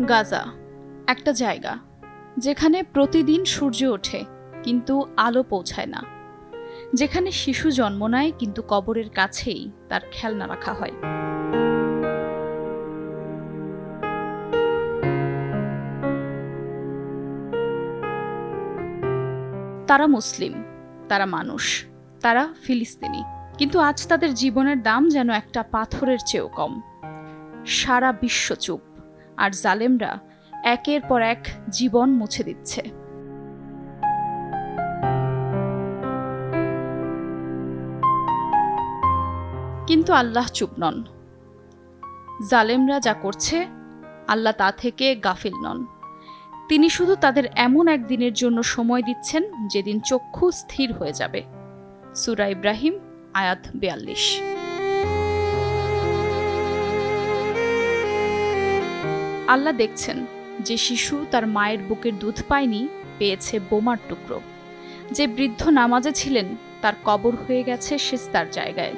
গাজা, একটা জায়গা যেখানে প্রতিদিন সূর্য ওঠে কিন্তু আলো পৌঁছায় না, যেখানে শিশু জন্ম নেয় কিন্তু কবরের কাছেই তার খেলনা রাখা হয়। তারা মুসলিম, তারা মানুষ, তারা ফিলিস্তিনি, কিন্তু আজ তাদের জীবনের দাম যেন একটা পাথরের চেয়েও কম। সারা বিশ্ব চুপ, আর জালেমরা একের পর এক জীবন মুছে দিচ্ছে। কিন্তু আল্লাহ চুপ নন। জালেমরা যা করছে, আল্লাহ তা থেকে গাফিল নন। তিনি শুধু তাদের এমন একদিনের জন্য সময় দিচ্ছেন যেদিন চক্ষু স্থির হয়ে যাবে। সূরা ইব্রাহিম আয়াত ৪২। আল্লাহ দেখছেন যে শিশু তার মায়ের বুকের দুধ পায়নি, পেয়েছে বোমার টুকরো। যে বৃদ্ধ নামাজে ছিলেন, তার কবর হয়ে গেছে সিজদার জায়গায়।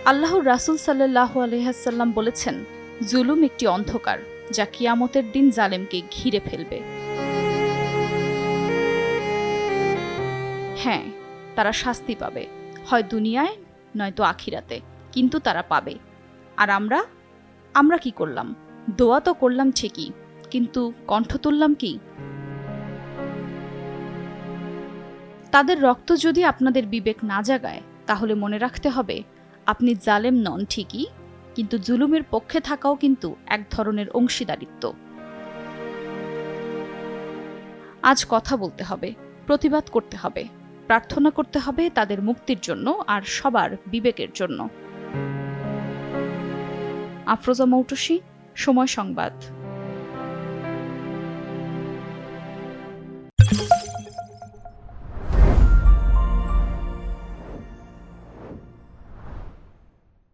আল্লাহর রাসূল সাল্লাল্লাহু আলাইহি ওয়াসাল্লাম বলেছেন, জুলুম একটি অন্ধকার যা কিয়ামতের দিন জালেমকে ঘিরে ফেলবে। হ্যাঁ, তারা শাস্তি পাবে, হয় দুনিয়ায় নয়তো আখিরাতে, কিন্তু তারা পাবে। আর আমরা কি করলাম? দোয়া তো করলাম ঠিকই, কিন্তু কণ্ঠ তুললাম কি? তাদের রক্ত যদি আপনাদের বিবেক না জাগায়, তাহলে মনে রাখতে হবে, আপনি জালেম নন ঠিকই, কিন্তু জুলুমের পক্ষে থাকাও কিন্তু এক ধরনের অংশীদারিত্ব। আজ কথা বলতে হবে, প্রতিবাদ করতে হবে, প্রার্থনা করতে হবে তাদের মুক্তির জন্য আর সবার বিবেকের জন্য। আফরোজা মৌটুসী, সময় সংবাদ।